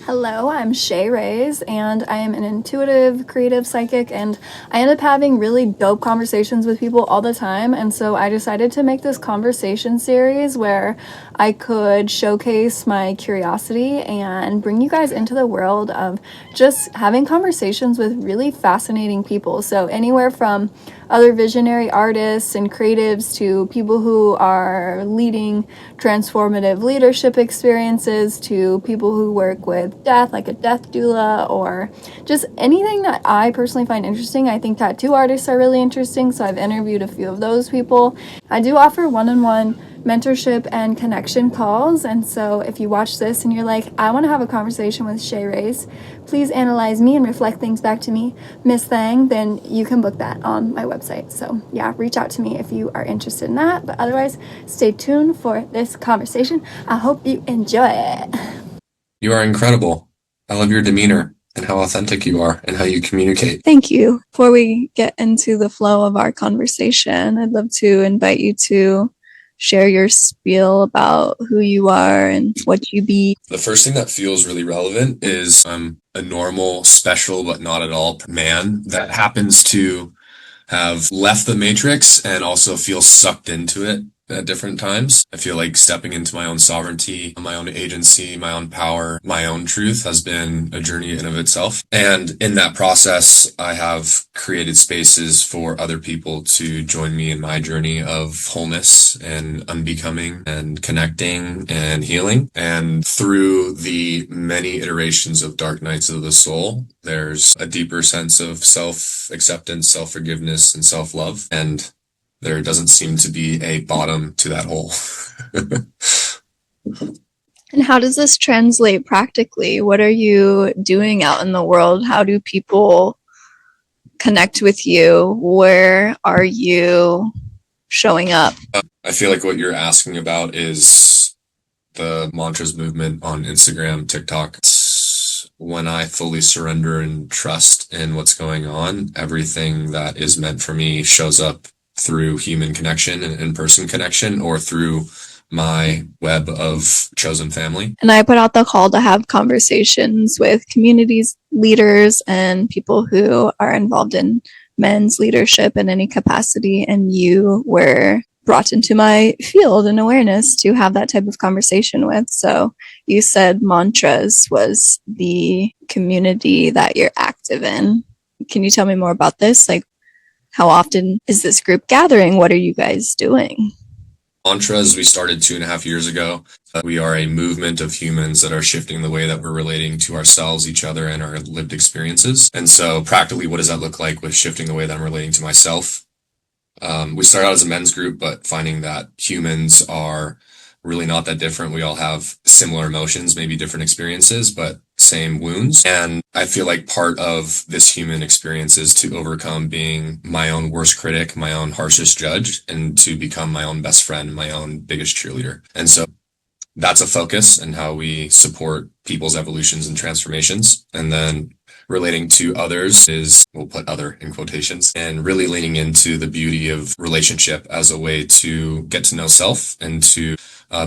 Hello, I'm Shay, and I am an intuitive, creative psychic, and I end up having really dope conversations with people all the time. And so I decided to make this conversation series where I could showcase my curiosity and bring you guys into the world of just having conversations with really fascinating people. So anywhere from other visionary artists and creatives to people who are leading transformative leadership experiences to people who work with death, like a death doula, or just anything that I personally find interesting. I think tattoo artists are really interesting, so I've interviewed a few of those people. I do offer one-on-one mentorship and connection calls, and so if you watch this and you're like, I want to have a conversation with Shay Rays, please analyze me and reflect things back to me, Miss Thang, then you can book that on my website. So yeah, reach out to me if you are interested in that, but otherwise stay tuned for this conversation. I hope you enjoy it. You are incredible. I love your demeanor and how authentic you are and how you communicate. Thank you. Before we get into the flow of our conversation, I'd love to invite you to share your spiel about who you are and what you be. The first thing that feels really relevant is I'm a normal, special, but not at all man that happens to have left the matrix and also feel sucked into it at different times. I feel like stepping into my own sovereignty, my own agency, my own power, my own truth has been a journey in of itself. And in that process, I have created spaces for other people to join me in my journey of wholeness and unbecoming and connecting and healing. And through the many iterations of dark nights of the soul, there's a deeper sense of self-acceptance, self-forgiveness, and self-love. And there doesn't seem to be a bottom to that hole. And how does this translate practically? What are you doing out in the world? How do people connect with you? Where are you showing up? I feel like what you're asking about is the mantras movement on Instagram, TikTok. When I fully surrender and trust in what's going on, everything that is meant for me shows up through human connection and in-person connection, or through my web of chosen family. And I put out the call to have conversations with communities, leaders, and people who are involved in men's leadership in any capacity. And you were brought into my field and awareness to have that type of conversation with. So you said mantras was the community that you're active in. Can you tell me more about this? Like, how often is this group gathering? What are you guys doing? Mantras, we started 2.5 years ago. We are a movement of humans that are shifting the way that we're relating to ourselves, each other, and our lived experiences. And so practically, what does that look like with shifting the way that I'm relating to myself? We started out as a men's group, but finding that humans are really not that different. We all have similar emotions, maybe different experiences, but same wounds. And I feel like part of this human experience is to overcome being my own worst critic, my own harshest judge, and to become my own best friend, my own biggest cheerleader. And so that's a focus in how we support people's evolutions and transformations. And then relating to others is, we'll put other in quotations, and really leaning into the beauty of relationship as a way to get to know self and to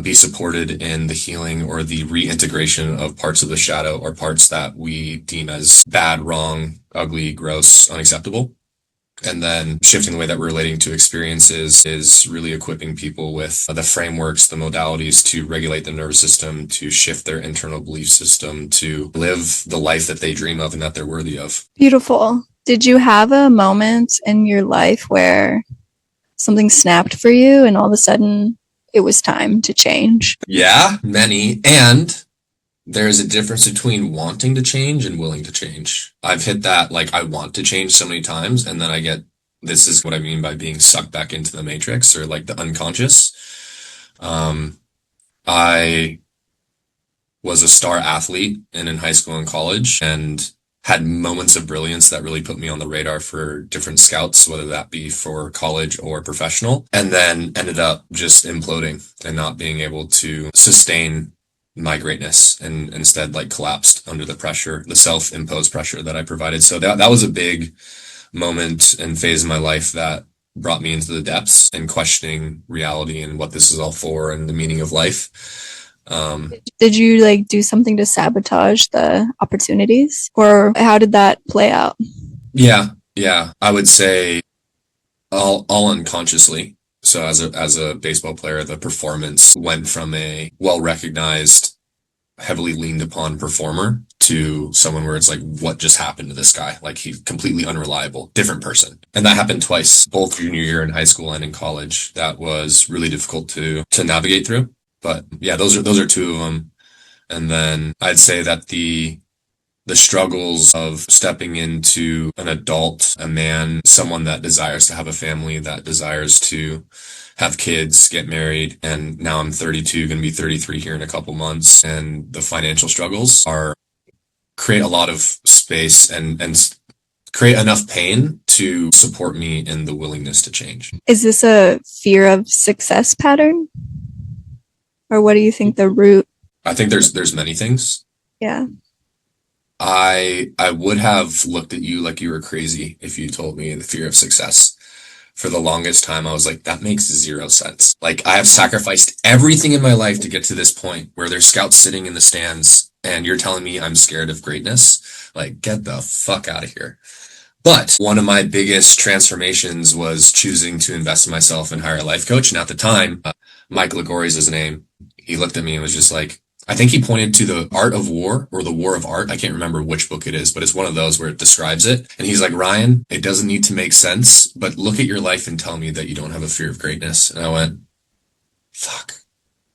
be supported in the healing or the reintegration of parts of the shadow or parts that we deem as bad, wrong, ugly, gross, unacceptable. And then shifting the way that we're relating to experiences is really equipping people with the frameworks, the modalities to regulate the nervous system, to shift their internal belief system, to live the life that they dream of and that they're worthy of. Beautiful. Did you have a moment in your life where something snapped for you and all of a sudden it was time to change? Yeah, many. And there's a difference between wanting to change and willing to change. I've hit that, like, I want to change so many times, and then I get, this is what I mean by being sucked back into the matrix or like the unconscious. I was a star athlete and in high school and college and had moments of brilliance that really put me on the radar for different scouts, whether that be for college or professional, and then ended up just imploding and not being able to sustain my greatness and instead like collapsed under the pressure, the self-imposed pressure that I provided. So that was a big moment and phase in my life that brought me into the depths and questioning reality and what this is all for and the meaning of life. Did you like do something to sabotage the opportunities, or how did that play out? Yeah, I would say all unconsciously. So as a baseball player, the performance went from a well recognized, heavily leaned upon performer to someone where it's like, what just happened to this guy? Like he's completely unreliable, different person. And that happened twice, both junior year in high school and in college. That was really difficult to navigate through. But yeah, those are two of them. And then I'd say that the struggles of stepping into an adult, a man, someone that desires to have a family, that desires to have kids, get married, and now I'm 32, going to be 33 here in a couple months, and the financial struggles are create a lot of space and create enough pain to support me in the willingness to change. Is this a fear of success pattern? Or what do you think the root? I think there's many things. Yeah. I would have looked at you like you were crazy if you told me the fear of success. For the longest time, I was like, that makes zero sense. Like, I have sacrificed everything in my life to get to this point where there's scouts sitting in the stands and you're telling me I'm scared of greatness. Like, get the fuck out of here. But one of my biggest transformations was choosing to invest in myself and hire a life coach. And at the time, Mike Ligori is his name. He looked at me and was just like, I think he pointed to The Art of War or The War of Art. I can't remember which book it is, but it's one of those where it describes it. And he's like, Ryan, it doesn't need to make sense, but look at your life and tell me that you don't have a fear of greatness. And I went, fuck,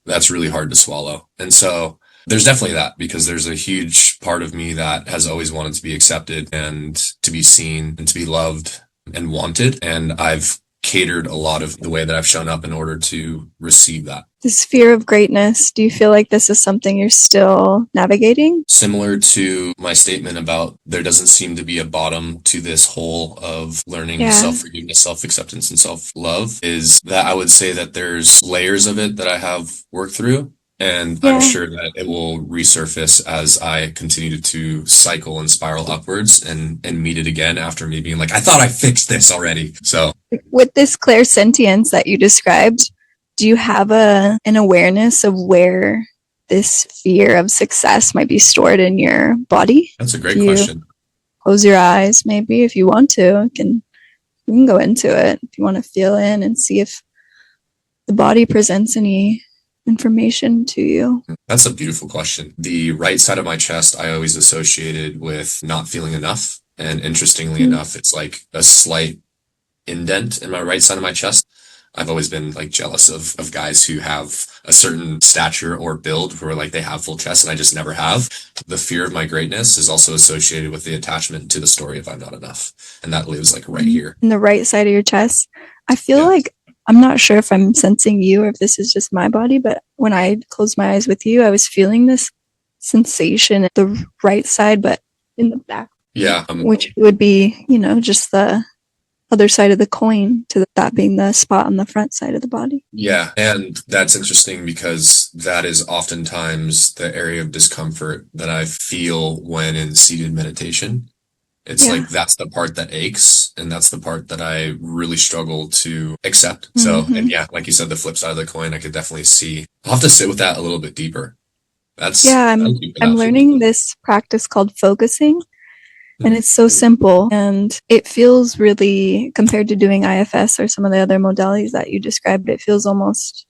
that's really hard to swallow. And so there's definitely that, because there's a huge part of me that has always wanted to be accepted and to be seen and to be loved and wanted. And I've catered a lot of the way that I've shown up in order to receive that. This fear of greatness, do you feel like this is something you're still navigating? Similar to my statement about there doesn't seem to be a bottom to this whole of learning self-forgiveness, self-acceptance, and self-love, is that I would say that there's layers of it that I have worked through. And I'm sure that it will resurface as I continue to cycle and spiral upwards and meet it again after me being like, I thought I fixed this already. So with this clairsentience that you described, do you have an awareness of where this fear of success might be stored in your body? That's a great question. Close your eyes, maybe, if you want to. You can go into it if you want to feel in and see if the body presents any information to you. That's a beautiful question. The right side of my chest, I always associated with not feeling enough. And interestingly enough, it's like a slight indent in my right side of my chest. I've always been like jealous of guys who have a certain stature or build where like they have full chest and I just never have. The fear of my greatness is also associated with the attachment to the story of I'm not enough. And that lives like right here. In the right side of your chest. I feel like, I'm not sure if I'm sensing you or if this is just my body, but when I closed my eyes with you, I was feeling this sensation at the right side, but in the back. Yeah. Which would be, just the other side of the coin to that being the spot on the front side of the body. Yeah. And that's interesting because that is oftentimes the area of discomfort that I feel when in seated meditation. It's like that's the part that aches, and that's the part that I really struggle to accept. So, and like you said, the flip side of the coin, I could definitely see. I'll have to sit with that a little bit deeper. I'm learning this practice called focusing, and it's so simple, and it feels really, compared to doing IFS or some of the other modalities that you described, it feels almost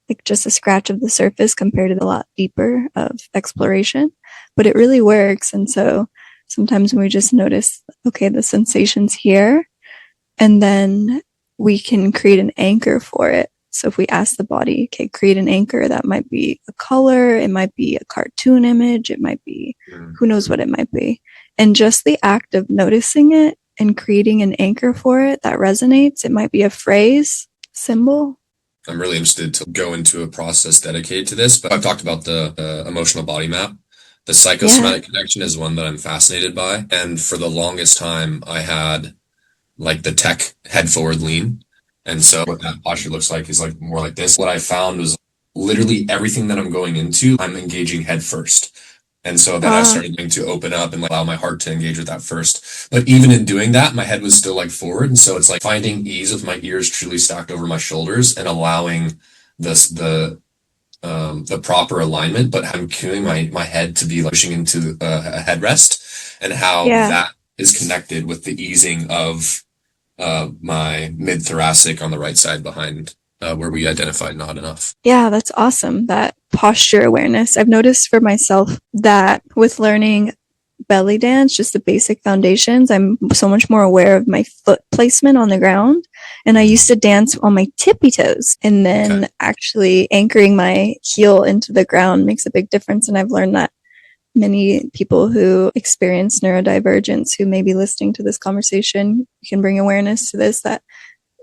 like just a scratch of the surface compared to a lot deeper of exploration, but it really works. And so sometimes we just notice, okay, the sensation's here, and then we can create an anchor for it. So if we ask the body, okay, create an anchor, that might be a color, it might be a cartoon image, it might be, who knows what it might be. And just the act of noticing it and creating an anchor for it that resonates, it might be a phrase, symbol. I'm really interested to go into a process dedicated to this, but I've talked about the emotional body map. The psychosomatic connection is one that I'm fascinated by. And for the longest time, I had like the tech head forward lean. And so what that posture looks like is like more like this. What I found was literally everything that I'm going into, I'm engaging head first. And so then I started to open up and allow my heart to engage with that first. But even in doing that, my head was still like forward. And so it's like finding ease with my ears truly stacked over my shoulders and allowing the the proper alignment, but I'm cueing my head to be like pushing into a headrest, and how Yeah. that is connected with the easing of my mid thoracic on the right side behind where we identified not enough. Yeah, that's awesome. That posture awareness. I've noticed for myself that with learning belly dance, just the basic foundations, I'm so much more aware of my foot placement on the ground. And I used to dance on my tippy toes, and then Okay. actually anchoring my heel into the ground makes a big difference. And I've learned that many people who experience neurodivergence who may be listening to this conversation can bring awareness to this, that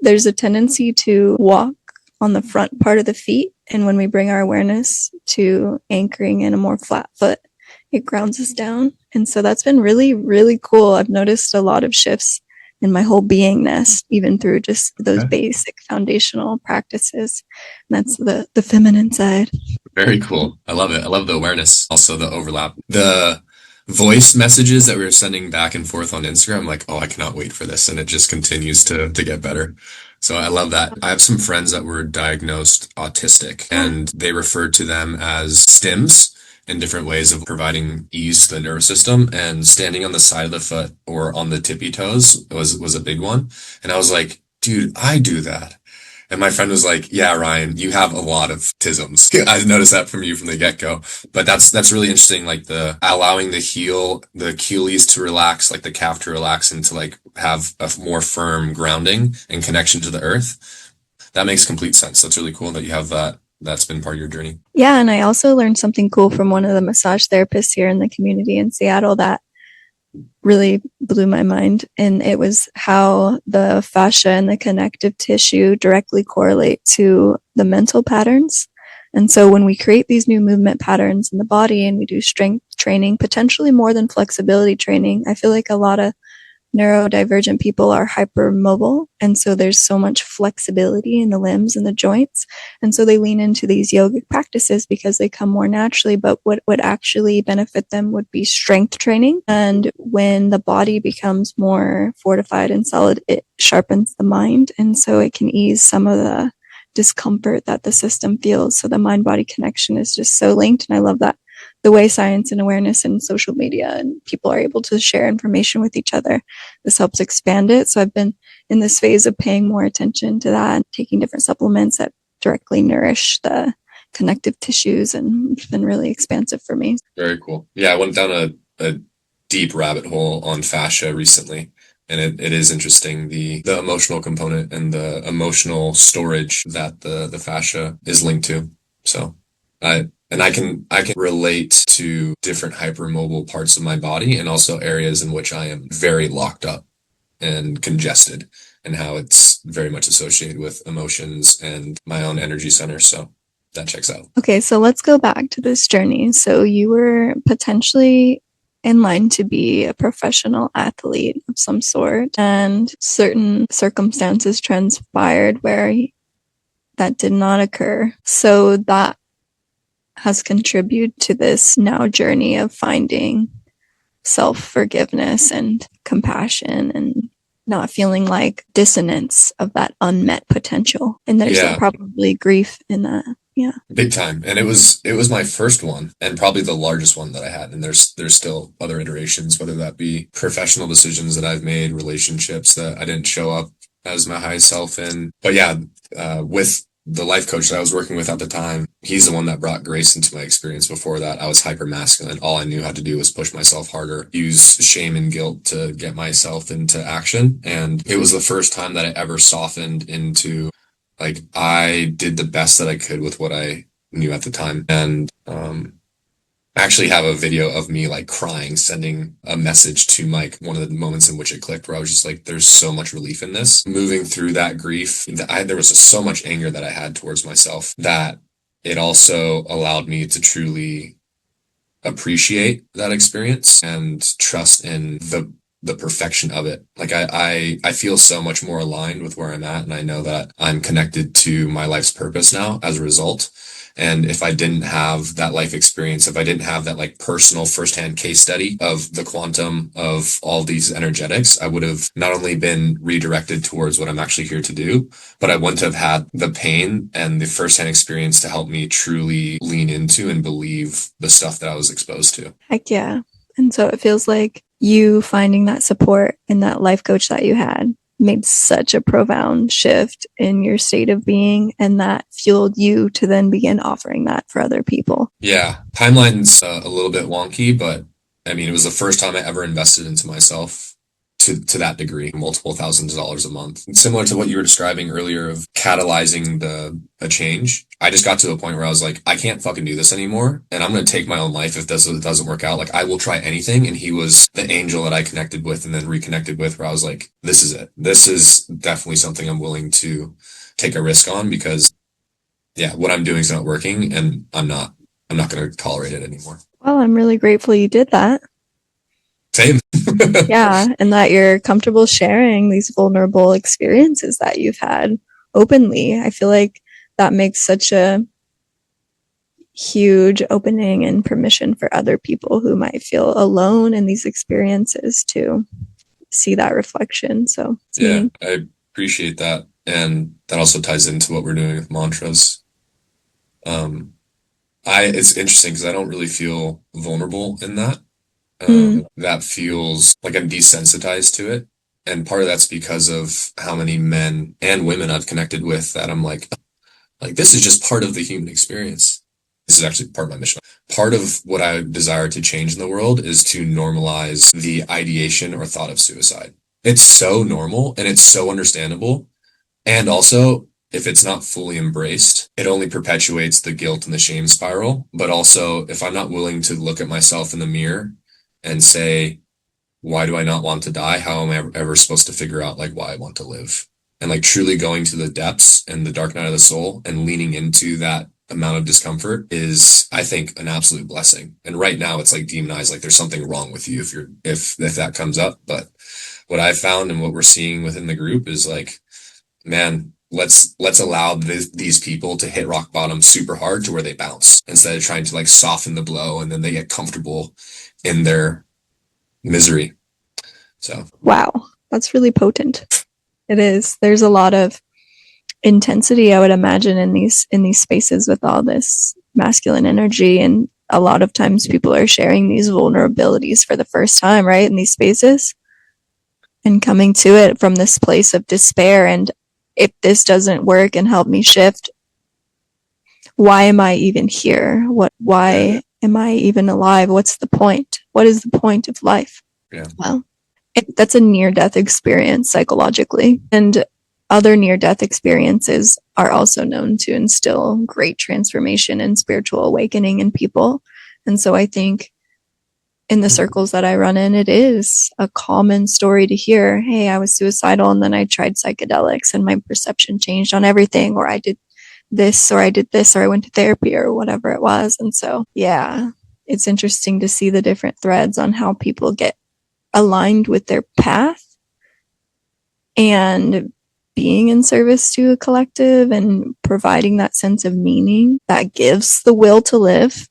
there's a tendency to walk on the front part of the feet. And when we bring our awareness to anchoring in a more flat foot, it grounds us down. And so that's been really, really cool. I've noticed a lot of shifts in my whole beingness, even through just those Okay. basic foundational practices. And that's the feminine side. Very cool. I love it. I love the awareness. Also the overlap. The voice messages that we were sending back and forth on Instagram, I'm like, oh, I cannot wait for this. And it just continues to get better. So I love that. I have some friends that were diagnosed autistic, and they referred to them as stims in different ways of providing ease to the nervous system. And standing on the side of the foot or on the tippy toes was a big one. And I was like, dude, I do that. And my friend was like, yeah, Ryan, you have a lot of tisms. I noticed that from you from the get-go. But that's really interesting, like the allowing the heel, the Achilles to relax, like the calf to relax, and to like have a more firm grounding and connection to the earth. That makes complete sense. That's really cool that you have that. That's been part of your journey. Yeah, and I also learned something cool from one of the massage therapists here in the community in Seattle that really blew my mind. And it was how the fascia and the connective tissue directly correlate to the mental patterns. And so when we create these new movement patterns in the body and we do strength training, potentially more than flexibility training, I feel like a lot of neurodivergent people are hypermobile. And so there's so much flexibility in the limbs and the joints. And so they lean into these yogic practices because they come more naturally. But what would actually benefit them would be strength training. And when the body becomes more fortified and solid, it sharpens the mind. And so it can ease some of the discomfort that the system feels. So the mind body connection is just so linked. And I love that the way science and awareness and social media and people are able to share information with each other, this helps expand it. So I've been in this phase of paying more attention to that, taking different supplements that directly nourish the connective tissues, and it's been really expansive for me. Very cool. Yeah, I went down a deep rabbit hole on fascia recently. And it is interesting, the emotional component and the emotional storage that the fascia is linked to. So I can relate to different hypermobile parts of my body, and also areas in which I am very locked up and congested, and how it's very much associated with emotions and my own energy center. So that checks out. Okay, so let's go back to this journey. So you were potentially in line to be a professional athlete of some sort, and certain circumstances transpired where that did not occur. So that has contributed to this now journey of finding self-forgiveness and compassion and not feeling like dissonance of that unmet potential. And there's probably grief in that. Yeah. Big time. And it was my first one, and probably the largest one that I had. And there's still other iterations, whether that be professional decisions that I've made, relationships that I didn't show up as my highest self in. But yeah, with the life coach that I was working with at the time, he's the one that brought grace into my experience. Before that, I was hyper masculine. All I knew how to do was push myself harder, use shame and guilt to get myself into action. And it was the first time that I ever softened into, like, I did the best that I could with what I knew at the time. And I actually have a video of me like crying, sending a message to Mike, one of the moments in which it clicked, where I was just like, there's so much relief in this. Moving through that grief, there was just so much anger that I had towards myself, that it also allowed me to truly appreciate that experience and trust in the perfection of it. Like I feel so much more aligned with where I'm at, and I know that I'm connected to my life's purpose now as a result. And if I didn't have that life experience, if I didn't have that like personal firsthand case study of the quantum of all these energetics, I would have not only been redirected towards what I'm actually here to do, but I wouldn't have had the pain and the firsthand experience to help me truly lean into and believe the stuff that I was exposed to. Heck yeah. And so it feels like you finding that support and that life coach that you had made such a profound shift in your state of being, and that fueled you to then begin offering that for other people. Yeah, timeline's a little bit wonky, but I mean, it was the first time I ever invested into myself to that degree, multiple thousands of dollars a month. And similar to what you were describing earlier of catalyzing a change, I just got to a point where I was like, I can't fucking do this anymore, and I'm going to take my own life if this doesn't work out. Like, I will try anything. And he was the angel that I connected with and then reconnected with, where I was like, this is it. This is definitely something I'm willing to take a risk on, because yeah, what I'm doing is not working, and I'm not going to tolerate it anymore. Well, I'm really grateful you did that. Same. Yeah, and that you're comfortable sharing these vulnerable experiences that you've had openly. I feel like that makes such a huge opening and permission for other people who might feel alone in these experiences to see that reflection. So yeah, I appreciate that. And that also ties into what we're doing with mantras. It's interesting because I don't really feel vulnerable in that. That feels like I'm desensitized to it. And part of that's because of how many men and women I've connected with that I'm like, this is just part of the human experience. This is actually part of my mission. Part of what I desire to change in the world is to normalize the ideation or thought of suicide. It's so normal and it's so understandable. And also, if it's not fully embraced, it only perpetuates the guilt and the shame spiral. But also, if I'm not willing to look at myself in the mirror and say, why do I not want to die? How am I ever supposed to figure out like why I want to live? And like truly going to the depths and the dark night of the soul and leaning into that amount of discomfort is, I think, an absolute blessing. And right now it's like demonized, like there's something wrong with you if that comes up. But what I've found and what we're seeing within the group is like, man, let's allow these people to hit rock bottom super hard to where they bounce, instead of trying to like soften the blow and then they get comfortable in their misery. So wow, that's really potent. It is. There's a lot of intensity, I would imagine, in these spaces with all this masculine energy, and a lot of times people are sharing these vulnerabilities for the first time, right, in these spaces, and coming to it from this place of despair. And if this doesn't work and help me shift, why am I even here? Why am I even alive? What's the point? What is the point of life? Yeah. Well, that's a near-death experience psychologically, and other near-death experiences are also known to instill great transformation and spiritual awakening in people. And so I think in the circles that I run in, it is a common story to hear, hey, I was suicidal and then I tried psychedelics and my perception changed on everything, or I did this, or I did this, or I went to therapy, or whatever it was. And so, yeah, it's interesting to see the different threads on how people get aligned with their path and being in service to a collective and providing that sense of meaning that gives the will to live.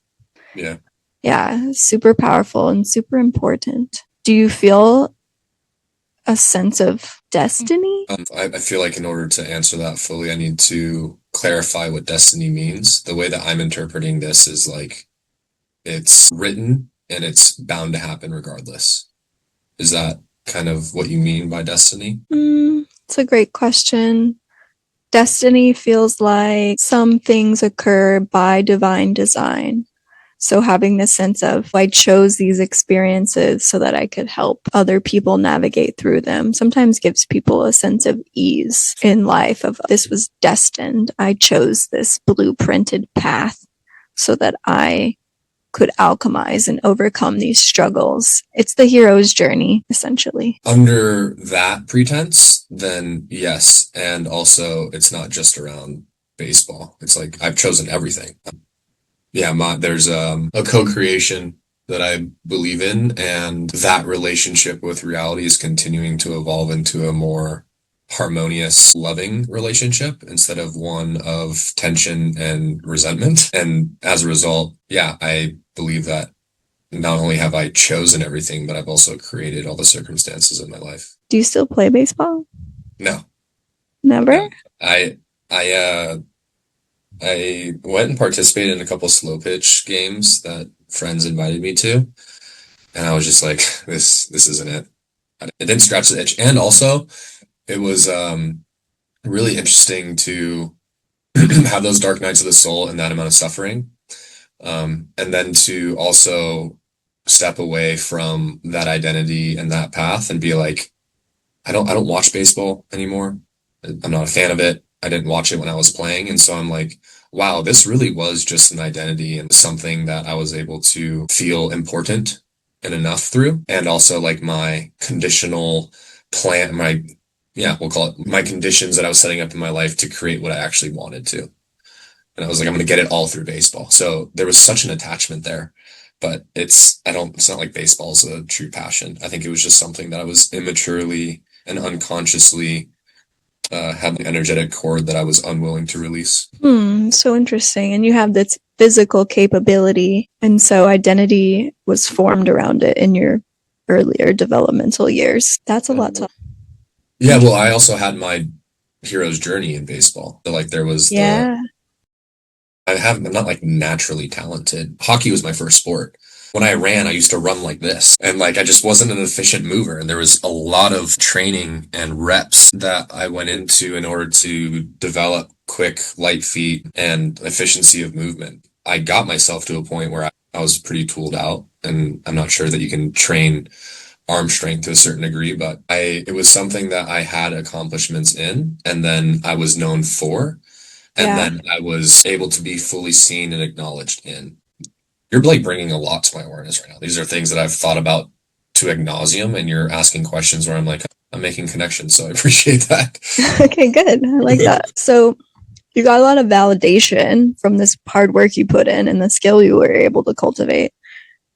Yeah. Yeah, super powerful and super important. Do you feel a sense of destiny? I feel like in order to answer that fully, I need to clarify what destiny means. The way that I'm interpreting this is like it's written and it's bound to happen regardless. Is that kind of what you mean by destiny? It's a great question. Destiny feels like some things occur by divine design. So having this sense of, I chose these experiences so that I could help other people navigate through them, sometimes gives people a sense of ease in life of, this was destined. I chose this blueprinted path so that I could alchemize and overcome these struggles. It's the hero's journey, essentially. Under that pretense, then yes. And also, it's not just around baseball. It's like, I've chosen everything. Yeah, there's a co-creation that I believe in, and that relationship with reality is continuing to evolve into a more harmonious, loving relationship instead of one of tension and resentment. And as a result, yeah, I believe that not only have I chosen everything, but I've also created all the circumstances in my life. Do you still play baseball? No, Never? no. I went and participated in a couple slow pitch games that friends invited me to, and I was just like, this isn't it. It didn't scratch the itch. And also, it was really interesting to have those dark nights of the soul and that amount of suffering. And then to also step away from that identity and that path and be like, I don't watch baseball anymore. I'm not a fan of it. I didn't watch it when I was playing. And so I'm like, wow, this really was just an identity and something that I was able to feel important and enough through. And also like my conditional plan, we'll call it my conditions that I was setting up in my life to create what I actually wanted to. And I was like, I'm going to get it all through baseball. So there was such an attachment there, but it's not like baseball's a true passion. I think it was just something that I was immaturely and unconsciously had an energetic cord that I was unwilling to release. So interesting. And you have this physical capability. And so identity was formed around it in your earlier developmental years. That's a lot to. Yeah, well, I also had my hero's journey in baseball. So like there was I'm not like naturally talented. Hockey was my first sport. When I ran, I used to run like this. And like I just wasn't an efficient mover. And there was a lot of training and reps that I went into in order to develop quick, light feet and efficiency of movement. I got myself to a point where I was pretty tooled out. And I'm not sure that you can train arm strength to a certain degree, but it was something that I had accomplishments in, and then I was known for, and then I was able to be fully seen and acknowledged in. You're like bringing a lot to my awareness right now. These are things that I've thought about to ad nauseum, and you're asking questions where I'm like, I'm making connections. So I appreciate that. Okay, good. I like that. So you got a lot of validation from this hard work you put in and the skill you were able to cultivate.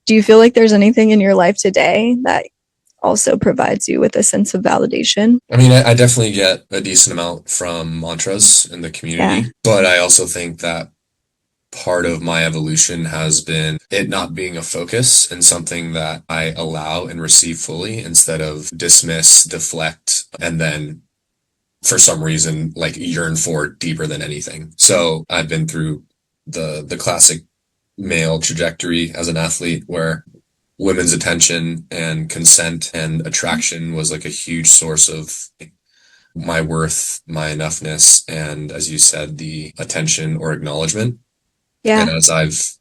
Do you feel like there's anything in your life today that also provides you with a sense of validation? I mean, I definitely get a decent amount from mantras in the community, but I also think that part of my evolution has been it not being a focus and something that I allow and receive fully instead of dismiss, deflect, and then for some reason like yearn for deeper than anything. So I've been through the classic male trajectory as an athlete where women's attention and consent and attraction was like a huge source of my worth, my enoughness, and as you said, the attention or acknowledgement. And as I've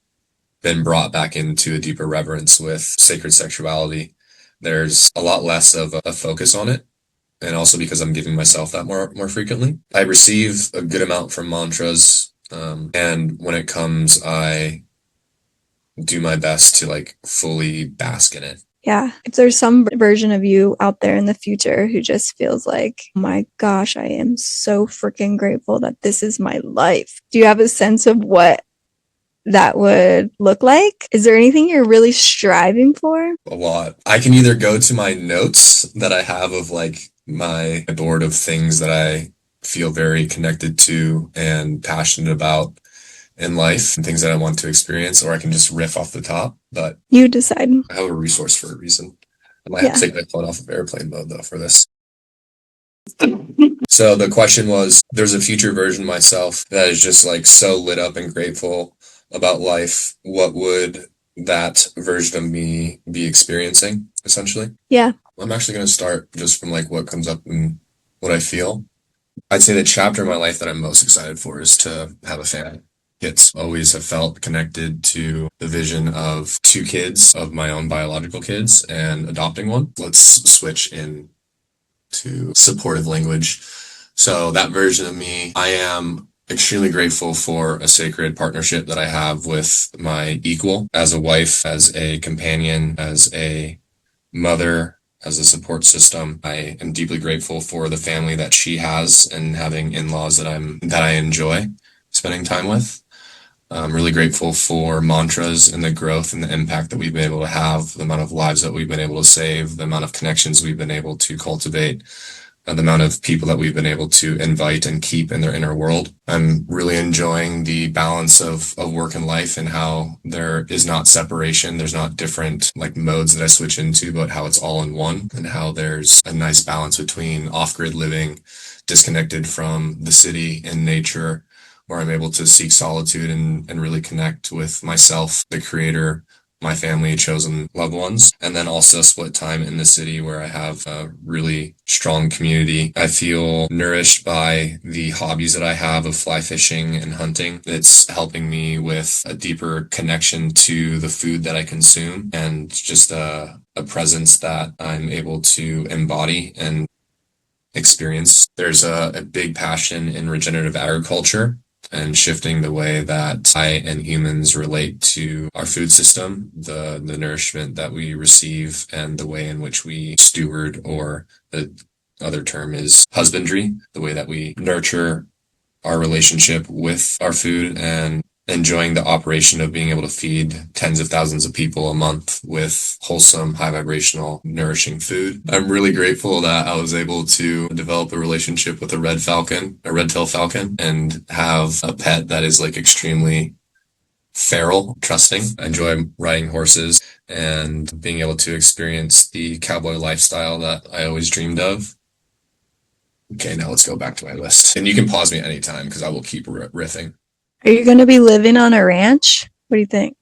been brought back into a deeper reverence with sacred sexuality, there's a lot less of a focus on it. And also because I'm giving myself that more frequently. I receive a good amount from mantras. And when it comes, I do my best to like fully bask in it. Yeah. If there's some version of you out there in the future who just feels like, oh my gosh, I am so freaking grateful that this is my life. Do you have a sense of what that would look like? Is there anything you're really striving for? A lot. I can either go to my notes that I have of like my board of things that I feel very connected to and passionate about in life and things that I want to experience, or I can just riff off the top, but you decide. I have a resource for a reason. I might have to take my phone off of airplane mode though for this. So the question was, there's a future version of myself that is just like so lit up and grateful about life. What would that version of me be experiencing, essentially? Yeah. I'm actually going to start just from like what comes up and what I feel. I'd say the chapter in my life that I'm most excited for is to have a family. Kids. Always have felt connected to the vision of 2 kids, of my own biological kids, and adopting one. Let's switch in to supportive language. So that version of me, I am extremely grateful for a sacred partnership that I have with my equal as a wife, as a companion, as a mother, as a support system. I am deeply grateful for the family that she has and having in-laws that I enjoy spending time with. I'm really grateful for mantras and the growth and the impact that we've been able to have, the amount of lives that we've been able to save, the amount of connections we've been able to cultivate. the amount of people that we've been able to invite and keep in their inner world. I'm really enjoying the balance of work and life and how there is not separation. There's not different like modes that I switch into, but how it's all in one, and how there's a nice balance between off-grid living, disconnected from the city and nature, where I'm able to seek solitude and really connect with myself, the creator, my family, chosen loved ones, and then also split time in the city where I have a really strong community. I feel nourished by the hobbies that I have of fly fishing and hunting. It's helping me with a deeper connection to the food that I consume, and just a presence that I'm able to embody and experience. There's a big passion in regenerative agriculture and shifting the way that I and humans relate to our food system, the nourishment that we receive, and the way in which we steward, or the other term is husbandry, the way that we nurture our relationship with our food, and enjoying the operation of being able to feed tens of thousands of people a month with wholesome, high vibrational, nourishing food. I'm really grateful that I was able to develop a relationship with a red-tailed falcon, and have a pet that is like extremely feral, trusting. I enjoy riding horses and being able to experience the cowboy lifestyle that I always dreamed of. Okay, now let's go back to my list. And you can pause me at any time because I will keep riffing. Are you going to be living on a ranch? What do you think?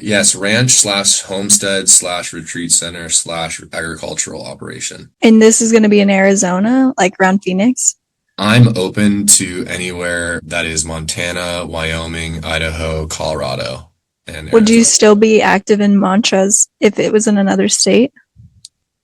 Yes, ranch slash homestead slash retreat center slash agricultural operation. And this is going to be in Arizona, like around Phoenix? I'm open to anywhere that is Montana, Wyoming, Idaho, Colorado, and Would you Arizona. still be active in mantras if it was in another state?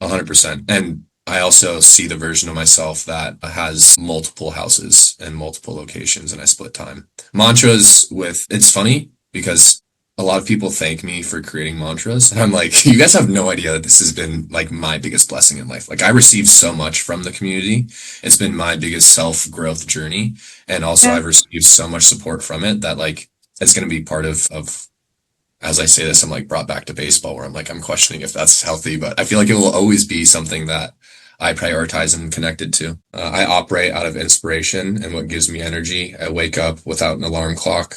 100%. And I also see the version of myself that has multiple houses and multiple locations, and I split time. Mantras it's funny because a lot of people thank me for creating mantras, and I'm like, you guys have no idea that this has been like my biggest blessing in life. Like, I received so much from the community. It's been my biggest self-growth journey. And also I've received so much support from it that like, it's going to be part of as I say this, I'm like brought back to baseball, where I'm like, I'm questioning if that's healthy, but I feel like it will always be something that I prioritize and connected to. I operate out of inspiration and what gives me energy. I wake up without an alarm clock.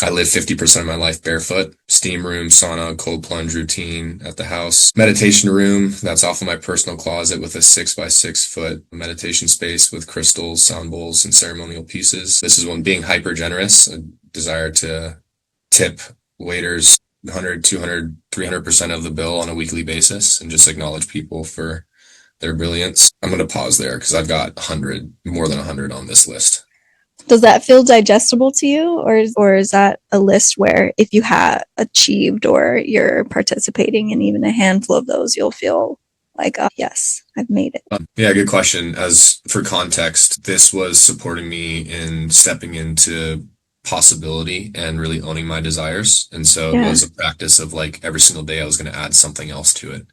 I live 50% of my life barefoot. Steam room, sauna, cold plunge routine at the house. Meditation room, that's off of my personal closet with a 6x6 foot meditation space with crystals, sound bowls, and ceremonial pieces. This is one being hyper generous, a desire to tip waiters 100, 200, 300% of the bill on a weekly basis, and just acknowledge people for their brilliance. I'm going to pause there because I've got more than 100 on this list. Does that feel digestible to you, or is that a list where if you have achieved or you're participating in even a handful of those, you'll feel like, oh, yes, I've made it? Yeah, good question. As for context, this was supporting me in stepping into possibility and really owning my desires. And so it was a practice of like every single day I was going to add something else to it.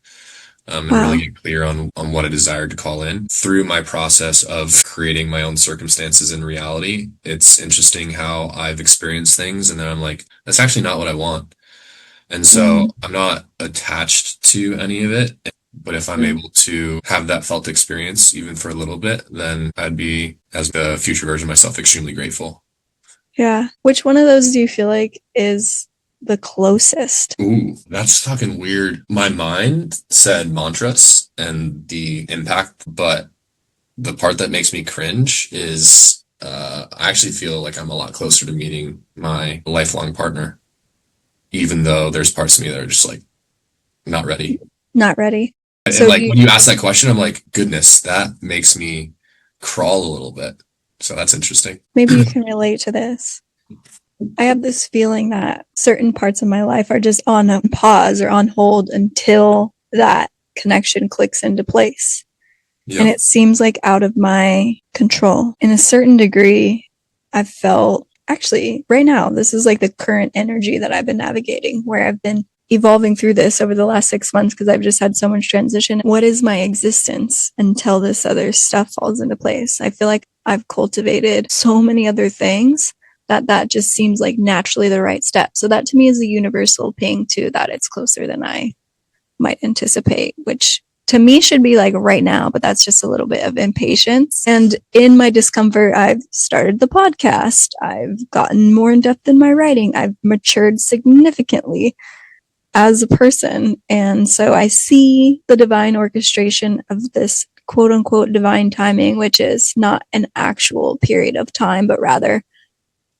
And really get clear on what I desired to call in. Through my process of creating my own circumstances in reality, it's interesting how I've experienced things and then I'm like, that's actually not what I want. And so I'm not attached to any of it. But if I'm able to have that felt experience, even for a little bit, then I'd be, as the future version of myself, extremely grateful. Yeah. Which one of those do you feel like is the closest? Ooh, that's fucking weird. My mind said mantras and the impact, but the part that makes me cringe is I actually feel like I'm a lot closer to meeting my lifelong partner, even though there's parts of me that are just like not ready. Not ready. And So like when you ask that question, I'm like, goodness, that makes me crawl a little bit. So that's interesting. Maybe you can relate to this. I have this feeling that certain parts of my life are just on a pause or on hold until that connection clicks into place. Yep. And it seems like out of my control. In a certain degree, I've felt, actually, right now, this is like the current energy that I've been navigating, where I've been evolving through this over the last 6 months because I've just had so much transition. What is my existence until this other stuff falls into place? I feel like I've cultivated so many other things that just seems like naturally the right step. So that to me is a universal ping too, that it's closer than I might anticipate, which to me should be like right now, but that's just a little bit of impatience. And in my discomfort, I've started the podcast. I've gotten more in depth in my writing. I've matured significantly as a person. And so I see the divine orchestration of this quote unquote divine timing, which is not an actual period of time, but rather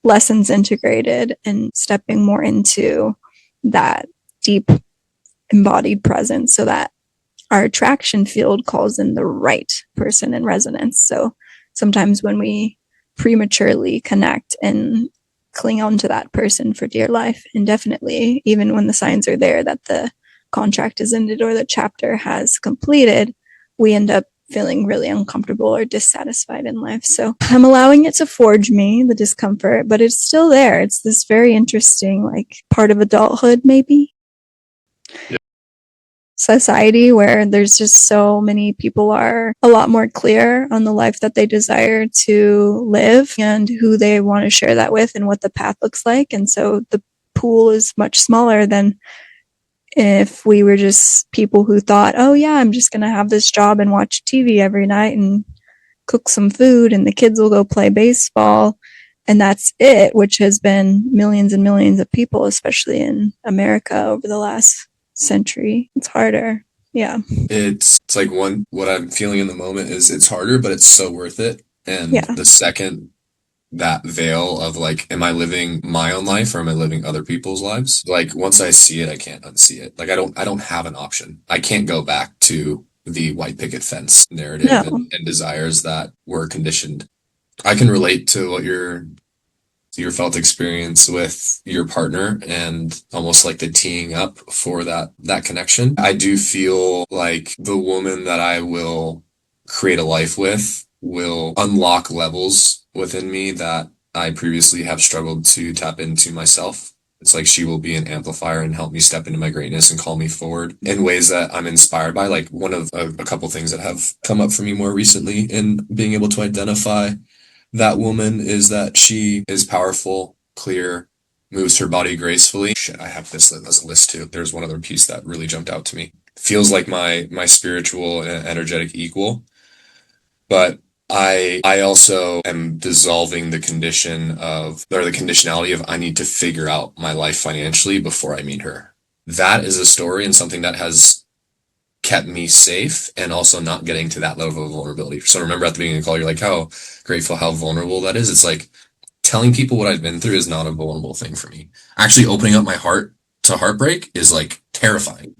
lessons integrated and stepping more into that deep embodied presence so that our attraction field calls in the right person in resonance. So sometimes when we prematurely connect and cling on to that person for dear life indefinitely, even when the signs are there that the contract is ended or the chapter has completed, we end up feeling really uncomfortable or dissatisfied in life. So I'm allowing it to forge me, the discomfort, but it's still there. It's this very interesting, like, part of adulthood, maybe. Yeah. Society where there's just so many people are a lot more clear on the life that they desire to live and who they want to share that with and what the path looks like. And so the pool is much smaller than if we were just people who thought, oh yeah, I'm just going to have this job and watch TV every night and cook some food and the kids will go play baseball. And that's it, which has been millions and millions of people, especially in America over the last century. It's harder. Yeah. It's like what I'm feeling in the moment is it's harder, but it's so worth it. And Yeah. the second that veil of like, am I living my own life or am I living other people's lives? Like once I see it, I can't unsee it. Like I don't have an option. I can't go back to the white picket fence narrative No. and desires that were conditioned. I can relate to what your felt experience with your partner and almost like the teeing up for that connection. I do feel like the woman that I will create a life with will unlock levels within me that I previously have struggled to tap into myself. It's like she will be an amplifier and help me step into my greatness and call me forward in ways that I'm inspired by. Like one of a couple things that have come up for me more recently in being able to identify that woman is that she is powerful, clear, moves her body gracefully. Shit, I have this as a list too. There's one other piece that really jumped out to me. Feels like my spiritual and energetic equal, but I also am dissolving the conditionality of I need to figure out my life financially before I meet her. That is a story and something that has kept me safe and also not getting to that level of vulnerability. So remember at the beginning of the call, you're like, how grateful, how vulnerable that is. It's like telling people what I've been through is not a vulnerable thing for me. Actually opening up my heart to heartbreak is like terrifying.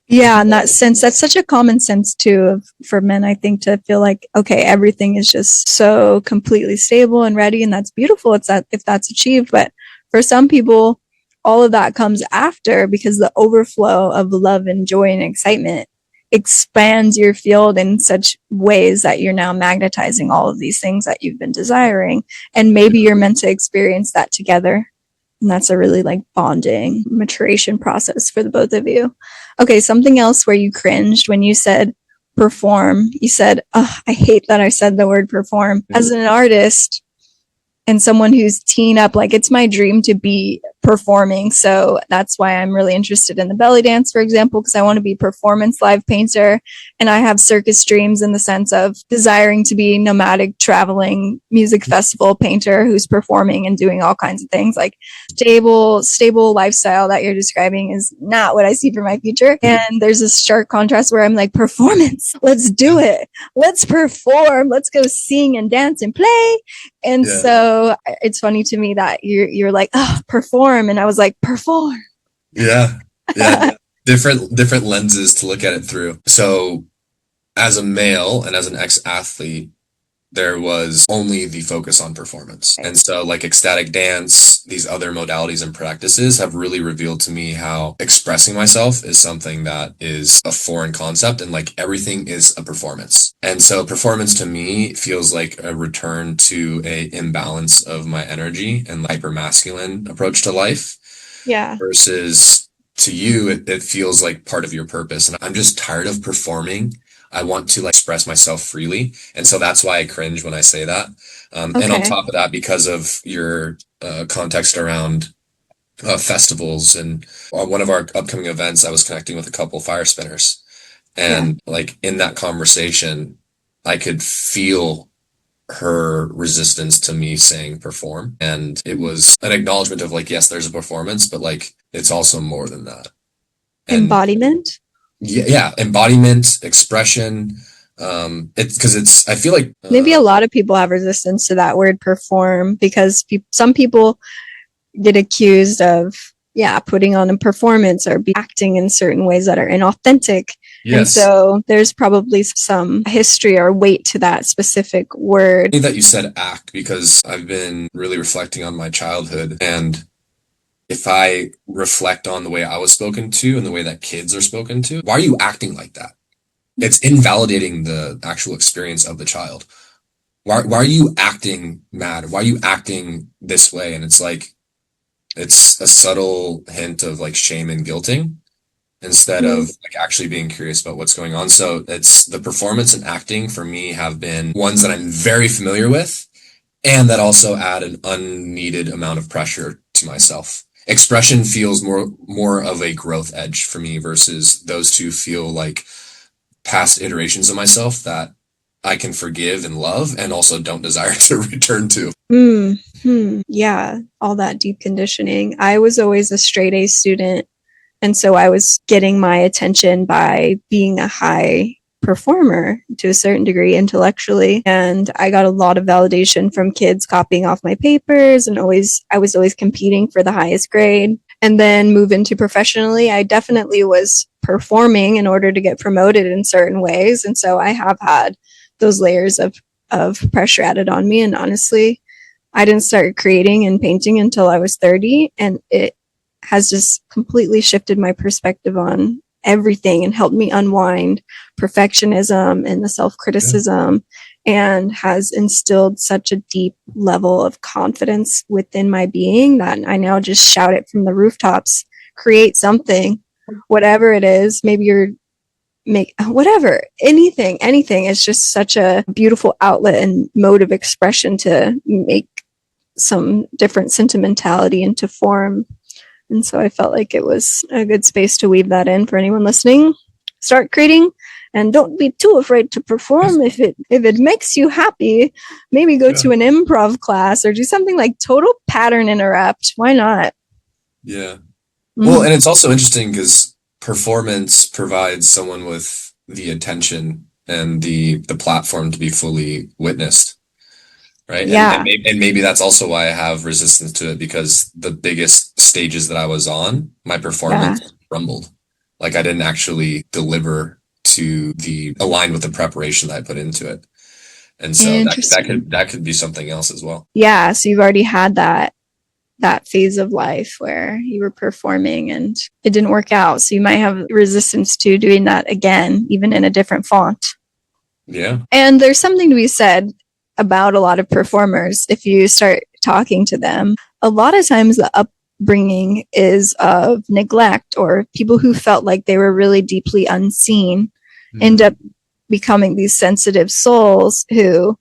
Yeah, in that sense, that's such a common sense too for men, I think, to feel like, okay, everything is just so completely stable and ready, and that's beautiful if that's achieved. But for some people, all of that comes after because the overflow of love and joy and excitement expands your field in such ways that you're now magnetizing all of these things that you've been desiring. And maybe you're meant to experience that together. And that's a really like bonding maturation process for the both of you. Okay, something else where you cringed when you said perform. You said, oh, I hate that I said the word perform. As an artist and someone who's teeing up, like it's my dream to be performing. So that's why I'm really interested in the belly dance, for example, because I want to be performance live painter. And I have circus dreams in the sense of desiring to be nomadic, traveling music festival painter who's performing and doing all kinds of things. Like stable lifestyle that you're describing is not what I see for my future. And there's this stark contrast where I'm like, performance, let's do it. Let's perform. Let's go sing and dance and play. And so it's funny to me that you're like, oh, perform. And I was like, perform. Yeah. Different lenses to look at it through. So as a male and as an ex-athlete, there was only the focus on performance. And so like ecstatic dance, these other modalities and practices have really revealed to me how expressing myself is something that is a foreign concept and like everything is a performance. And so performance to me feels like a return to a imbalance of my energy and hyper-masculine approach to life. Yeah. Versus to you, it feels like part of your purpose. And I'm just tired of performing. I want to like express myself freely. And so that's why I cringe when I say that. And on top of that, because of your context around festivals and on one of our upcoming events, I was connecting with a couple fire spinners. And like in that conversation, I could feel her resistance to me saying perform. And it was an acknowledgement of like, yes, there's a performance, but like it's also more than that. And Embodiment. yeah, embodiment, expression. It's because it's, I feel like Maybe a lot of people have resistance to that word perform because some people get accused of, putting on a performance or acting in certain ways that are inauthentic. yes. And so there's probably some history or weight to that specific word. That you said act, because I've been really reflecting on my childhood, and if I reflect on the way I was spoken to and the way that kids are spoken to, why are you acting like that? It's invalidating the actual experience of the child. Why are you acting mad? Why are you acting this way? And it's like, it's a subtle hint of like shame and guilting instead of like actually being curious about what's going on. So it's the performance and acting for me have been ones that I'm very familiar with, and that also add an unneeded amount of pressure to myself. Expression feels more of a growth edge for me, versus those two feel like past iterations of myself that I can forgive and love and also don't desire to return to. Yeah, all that deep conditioning. I was always a straight A student, and so I was getting my attention by being a high performer to a certain degree intellectually, and I got a lot of validation from kids copying off my papers, and I was always competing for the highest grade. And then move into professionally, I definitely was performing in order to get promoted in certain ways, and so I have had those layers of pressure added on me. And honestly, I didn't start creating and painting until I was 30, and it has just completely shifted my perspective on everything and helped me unwind perfectionism and the self-criticism, and has instilled such a deep level of confidence within my being that I now just shout it from the rooftops: create something, whatever it is. Maybe you're whatever, anything. It's just such a beautiful outlet and mode of expression to make some different sentimentality into form. And so I felt like it was a good space to weave that in for anyone listening. Start creating, and don't be too afraid to perform. If it makes you happy, maybe go to an improv class or do something like total pattern interrupt. Why not? Yeah. Well, and it's also interesting because performance provides someone with the attention and the platform to be fully witnessed, right? Yeah. And maybe that's also why I have resistance to it, because the biggest stages that I was on, my performance crumbled. Like I didn't actually deliver to the align with the preparation that I put into it. And so that could be something else as well. Yeah. So you've already had that phase of life where you were performing and it didn't work out. So you might have resistance to doing that again, even in a different font. Yeah. And there's something to be said about a lot of performers. If you start talking to them, a lot of times the upbringing is of neglect, or people who felt like they were really deeply unseen end up becoming these sensitive souls who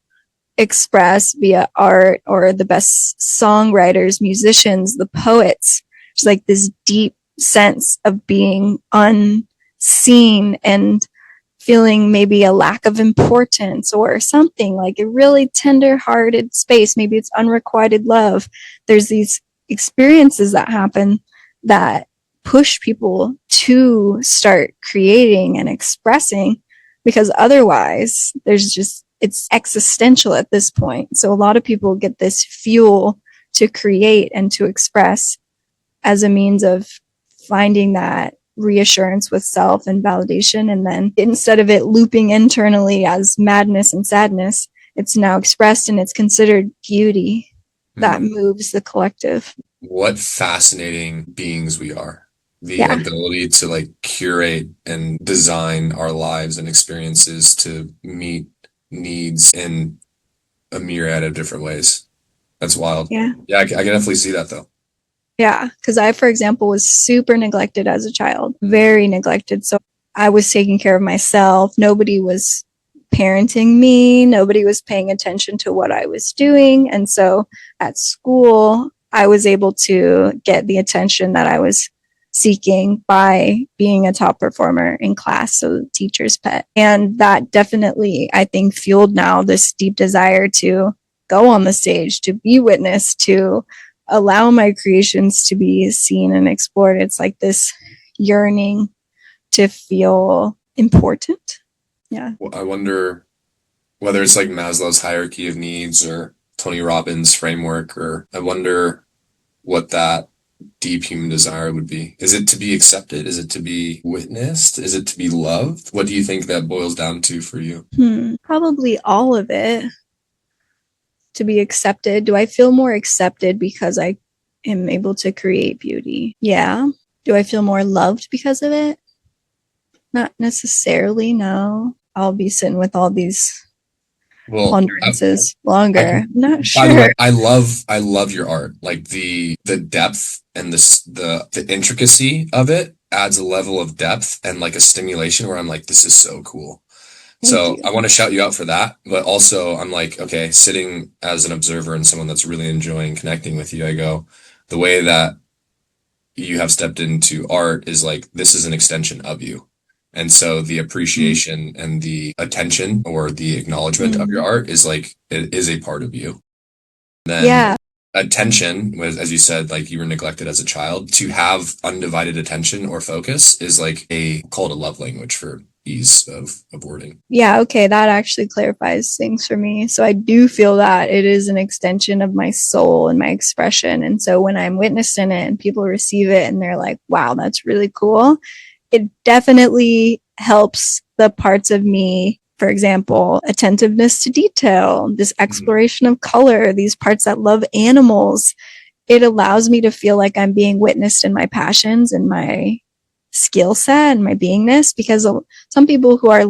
express via art, or the best songwriters, musicians, the poets. It's like this deep sense of being unseen and feeling maybe a lack of importance or something, like a really tender-hearted space. Maybe it's unrequited love. There's these experiences that happen that push people to start creating and expressing, because otherwise it's existential at this point. So a lot of people get this fuel to create and to express as a means of finding that reassurance with self and validation. And then instead of it looping internally as madness and sadness, it's now expressed and it's considered beauty that moves the collective. What fascinating beings we are. The ability to like curate and design our lives and experiences to meet needs in a myriad of different ways. That's wild. Yeah, I can definitely see that though. Yeah, because I, for example, was super neglected as a child, very neglected. So I was taking care of myself. Nobody was parenting me. Nobody was paying attention to what I was doing. And so at school, I was able to get the attention that I was seeking by being a top performer in class, so the teacher's pet. And that definitely, I think, fueled now this deep desire to go on the stage, to be witnessed, to allow my creations to be seen and explored. It's like this yearning to feel important. Yeah. Well, I wonder whether it's like Maslow's hierarchy of needs or Tony Robbins' framework, or I wonder what that deep human desire would be. Is it to be accepted? Is it to be witnessed? Is it to be loved? What do you think that boils down to for you? Probably all of it. To be accepted. Do I feel more accepted because I am able to create beauty? Yeah. Do I feel more loved because of it? Not necessarily, no. I'll be sitting with all these ponderances longer. I'm not sure. By the way, I love your art. Like the depth and the intricacy of it adds a level of depth and like a stimulation where I'm like, this is so cool. So I want to shout you out for that, but also I'm like, okay, sitting as an observer and someone that's really enjoying connecting with you, I go, the way that you have stepped into art is like, this is an extension of you. And so the appreciation and the attention or the acknowledgement of your art is like, it is a part of you. Then attention was, as you said, like you were neglected as a child. To have undivided attention or focus is like called a love language for ease of wording. Yeah, okay, that actually clarifies things for me. So I do feel that it is an extension of my soul and my expression. And so when I'm witnessing it and people receive it and they're like, wow, that's really cool, it definitely helps the parts of me, for example, attentiveness to detail, this exploration of color, these parts that love animals. It allows me to feel like I'm being witnessed in my passions and my skill set and my beingness, because some people who are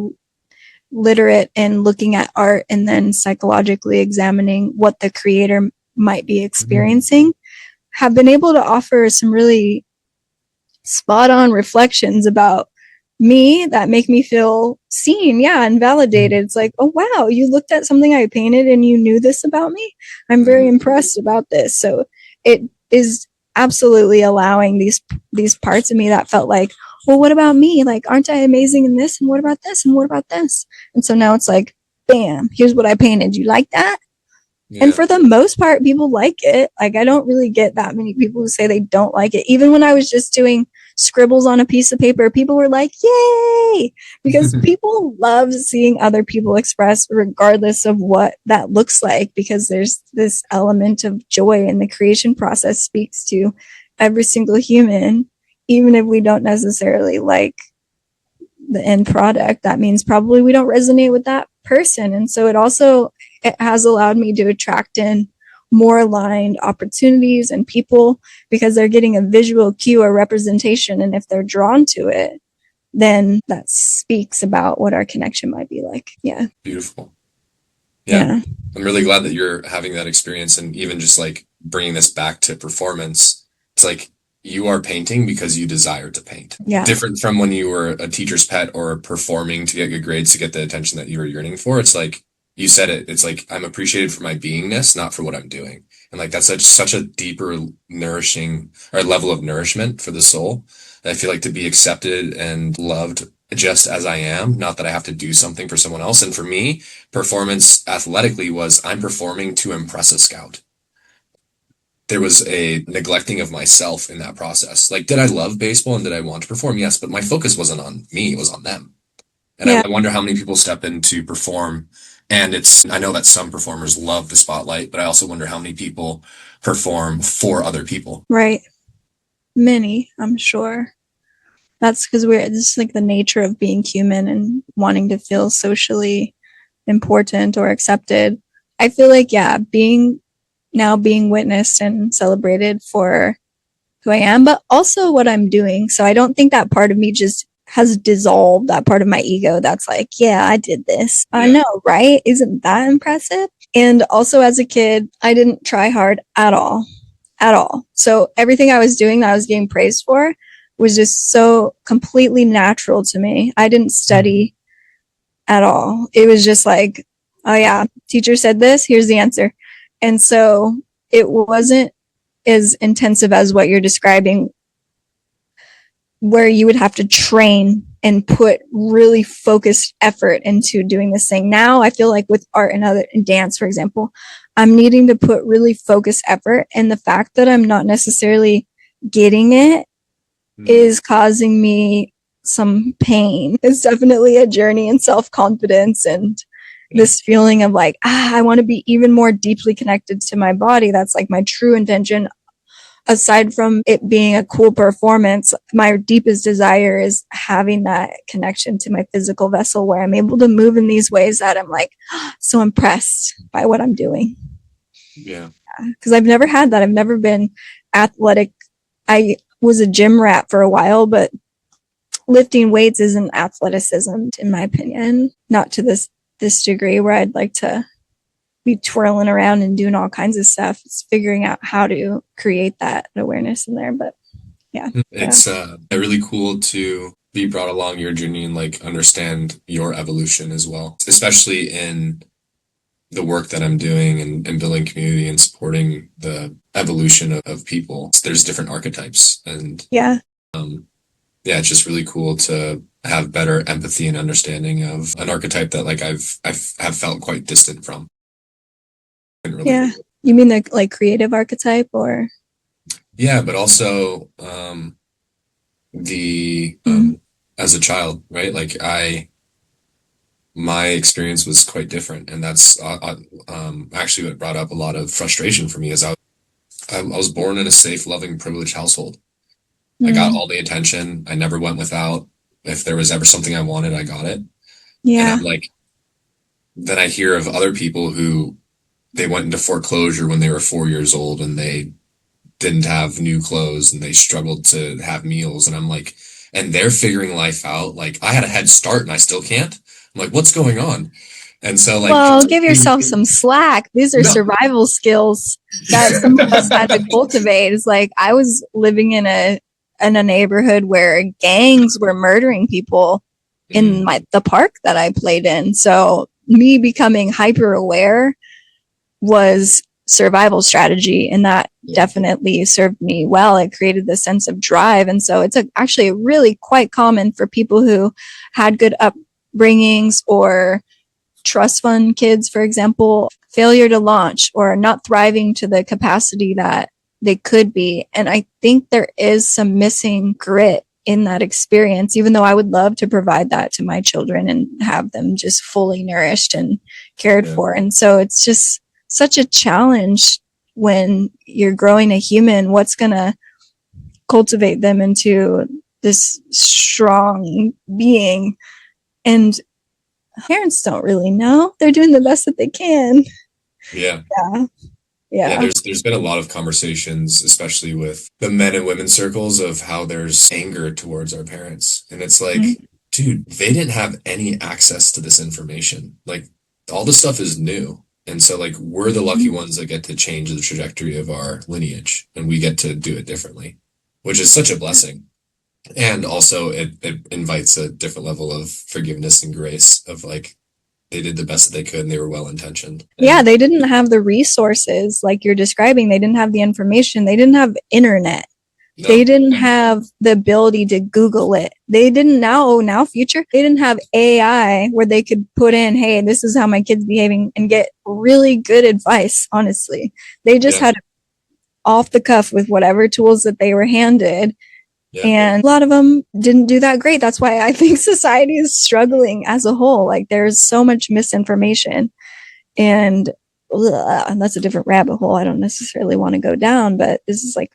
literate in looking at art and then psychologically examining what the creator might be experiencing have been able to offer some really spot on reflections about me that make me feel seen, and validated. It's like, oh wow, you looked at something I painted and you knew this about me. I'm very impressed about this. So it is absolutely allowing these parts of me that felt like, well, what about me? Like, aren't I amazing in this? And what about this? And what about this? And so now it's like, bam, here's what I painted. You like that? Yeah. And for the most part, people like it. Like, I don't really get that many people who say they don't like it. Even when I was just doing scribbles on a piece of paper, people were like, yay, because people love seeing other people express regardless of what that looks like, because there's this element of joy in the creation process speaks to every single human, even if we don't necessarily like the end product. That means probably we don't resonate with that person. And so it has allowed me to attract in more aligned opportunities and people because they're getting a visual cue or representation. And if they're drawn to it, then that speaks about what our connection might be like. Yeah. Beautiful. Yeah. I'm really glad that you're having that experience, and even just like bringing this back to performance. It's like you are painting because you desire to paint. Yeah. Different from when you were a teacher's pet or performing to get good grades to get the attention that you were yearning for. It's like, you said it. It's like, I'm appreciated for my beingness, not for what I'm doing. And like, that's such a deeper nourishing or level of nourishment for the soul. I feel like to be accepted and loved just as I am, not that I have to do something for someone else. And for me, performance athletically was I'm performing to impress a scout. There was a neglecting of myself in that process. Like, did I love baseball and did I want to perform? Yes, but my focus wasn't on me. It was on them. And I wonder how many people step in to perform. And I know that some performers love the spotlight, but I also wonder how many people perform for other people. Right. Many, I'm sure. That's because this is like the nature of being human and wanting to feel socially important or accepted. I feel like, being witnessed and celebrated for who I am, but also what I'm doing. So I don't think that part of me just has dissolved, that part of my ego that's like, yeah, I did this. I know, right? Isn't that impressive? And also as a kid, I didn't try hard at all. So everything I was doing that I was getting praised for was just so completely natural to me. I didn't study at all. It was just like, oh yeah, teacher said this, here's the answer. And so it wasn't as intensive as what you're describing. where you would have to train and put really focused effort into doing this thing. Now I feel like with art and dance, for example, I'm needing to put really focused effort, and the fact that I'm not necessarily getting it is causing me some pain. It's definitely a journey in self-confidence and this feeling of like, I want to be even more deeply connected to my body. That's like my true intention. Aside from it being a cool performance, my deepest desire is having that connection to my physical vessel where I'm able to move in these ways that I'm like so impressed by what I'm doing. Yeah. Because I've never had that. I've never been athletic. I was a gym rat for a while, but lifting weights isn't athleticism, in my opinion. Not to this degree where I'd like to be twirling around and doing all kinds of stuff. It's figuring out how to create that awareness in there. But yeah. It's really cool to be brought along your journey and like understand your evolution as well, especially in the work that I'm doing and building community and supporting the evolution of people. There's different archetypes, and yeah, it's just really cool to have better empathy and understanding of an archetype that like I've have felt quite distant from. Really yeah. You mean the like creative archetype, or? Yeah, but also as a child, right? Like my experience was quite different, and that's actually what brought up a lot of frustration for me. Is I was born in a safe, loving, privileged household. I got all the attention. I never went without. If there was ever something I wanted, I got it. Yeah. And I'm like, then I hear of other people who they went into foreclosure when they were 4 years old and they didn't have new clothes and they struggled to have meals. And I'm like, and they're figuring life out. Like I had a head start and I still can't. I'm like, what's going on? And so like, well, give yourself some slack. These are survival skills that some of us had to cultivate. It's like I was living in a neighborhood where gangs were murdering people in the park that I played in. So me becoming hyper aware was survival strategy, and that definitely served me well. It created this sense of drive, and so it's actually really quite common for people who had good upbringings or trust fund kids, for example, failure to launch or not thriving to the capacity that they could be. And I think there is some missing grit in that experience, even though I would love to provide that to my children and have them just fully nourished and cared for. And so it's just such a challenge when you're growing a human. What's going to cultivate them into this strong being? And parents don't really know. They're doing the best that they can. Yeah, there's been a lot of conversations, especially with the men and women circles, of how there's anger towards our parents. And it's like, dude, they didn't have any access to this information. Like all this stuff is new. And so like we're the lucky ones that get to change the trajectory of our lineage, and we get to do it differently, which is such a blessing. And also it invites a different level of forgiveness and grace of like, they did the best that they could and they were well intentioned. Yeah, they didn't have the resources like you're describing. They didn't have the information. They didn't have internet. No. They didn't have the ability to Google it. They didn't now future. They didn't have AI where they could put in, hey, this is how my kid's behaving, and get really good advice, honestly. They just had off the cuff with whatever tools that they were handed. And a lot of them didn't do that great. That's why I think society is struggling as a whole. Like there's so much misinformation, and that's a different rabbit hole I don't necessarily want to go down, but this is like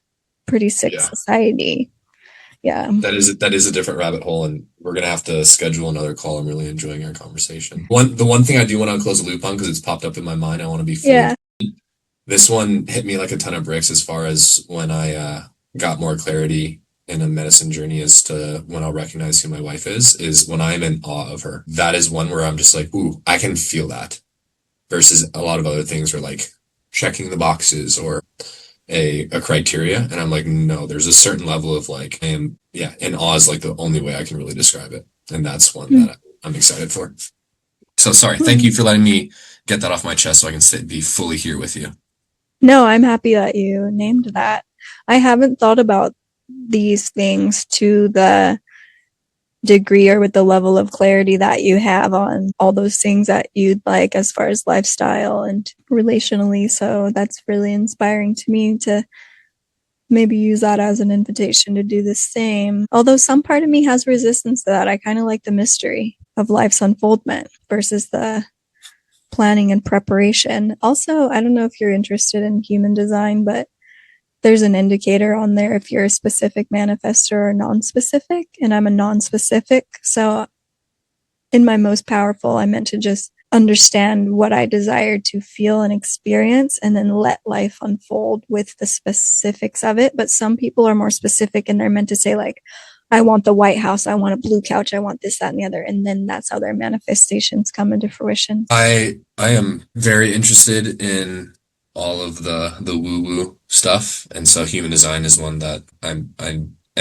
pretty sick society. Yeah. That is a different rabbit hole, and we're going to have to schedule another call. I'm really enjoying our conversation. The one thing I do want to close the loop on, because it's popped up in my mind, I want to be fully. This one hit me like a ton of bricks as far as when I got more clarity in a medicine journey as to when I'll recognize who my wife is when I'm in awe of her. That is one where I'm just like, ooh, I can feel that. Versus a lot of other things were like checking the boxes or a criteria. And I'm like, no, there's a certain level of like, I am, in awe is like the only way I can really describe it. And that's one that I'm excited for. So sorry. Thank you for letting me get that off my chest so I can be fully here with you. No, I'm happy that you named that. I haven't thought about these things to the degree or with the level of clarity that you have on all those things that you'd like as far as lifestyle and relationally. So that's really inspiring to me to maybe use that as an invitation to do the same. Although some part of me has resistance to that. I kind of like the mystery of life's unfoldment versus the planning and preparation. Also, I don't know if you're interested in human design, but there's an indicator on there if you're a specific manifestor or non-specific, and I'm a non-specific. So in my most powerful, I meant to just understand what I desire to feel and experience and then let life unfold with the specifics of it. But some people are more specific and they're meant to say like, I want the White House, I want a blue couch, I want this, that, and the other. And then that's how their manifestations come into fruition. I am very interested in all of the woo-woo stuff, and so human design is one that I'm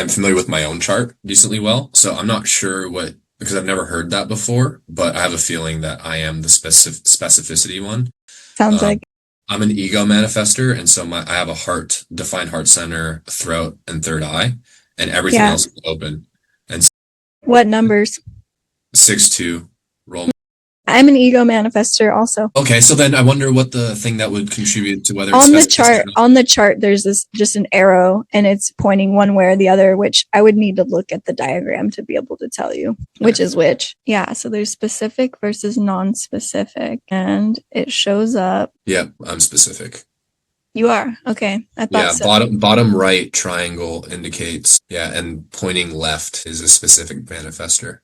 familiar with my own chart decently well. So I'm not sure what, because I've never heard that before, but I have a feeling that I am the specificity one. Sounds like I'm an ego manifester, and so I have a defined heart center, throat, and third eye, and everything else is open. And so what numbers? 6-2 roll. I'm an ego manifester also. Okay, so then I wonder what the thing that would contribute to whether on the chart there's this just an arrow and it's pointing one way or the other, which I would need to look at the diagram to be able to tell you which is which. Yeah, so there's specific versus non-specific, and it shows up. Yep, I'm specific. You are? Okay. I thought so. Bottom right triangle indicates, and pointing left is a specific manifester.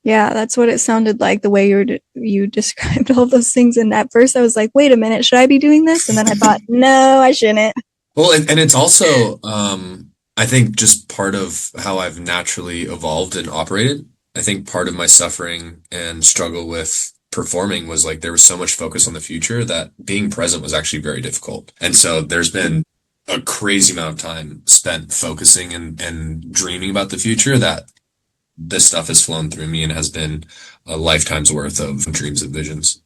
Yeah, that's what it sounded like, the way you described all those things. And at first I was like, wait a minute, should I be doing this? And then I thought, no, I shouldn't. Well, and it's also, I think just part of how I've naturally evolved and operated. I think part of my suffering and struggle with performing was like there was so much focus on the future that being present was actually very difficult. And so there's been a crazy amount of time spent focusing and dreaming about the future that this stuff has flown through me and has been a lifetime's worth of dreams and visions.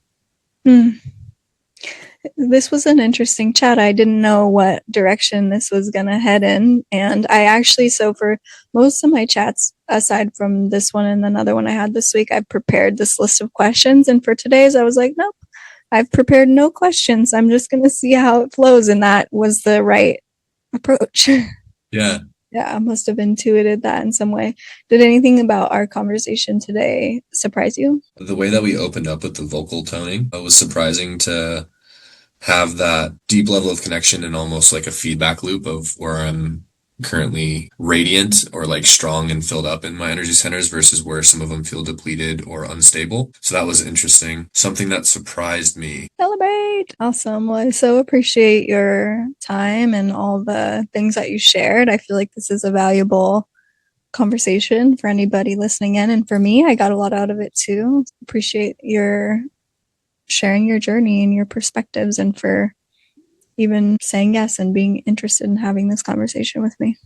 This was an interesting chat. I didn't know what direction this was going to head in. And I actually, so for most of my chats, aside from this one and another one I had this week, I prepared this list of questions. And for today's, I was like, nope, I've prepared no questions. I'm just going to see how it flows. And that was the right approach. Yeah. Yeah, I must have intuited that in some way. Did anything about our conversation today surprise you? The way that we opened up with the vocal toning was surprising, to have that deep level of connection and almost like a feedback loop of where I'm currently radiant or like strong and filled up in my energy centers versus where some of them feel depleted or unstable. So that was interesting. Something that surprised me. Celebrate. Awesome. Well, I so appreciate your time and all the things that you shared. I feel like this is a valuable conversation for anybody listening in. And for me, I got a lot out of it too. Appreciate your sharing your journey and your perspectives, and for even saying yes and being interested in having this conversation with me.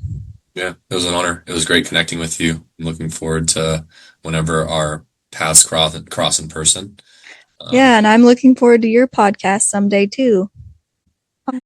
Yeah, it was an honor. It was great connecting with you. I'm looking forward to whenever our paths cross in person. Yeah, and I'm looking forward to your podcast someday too.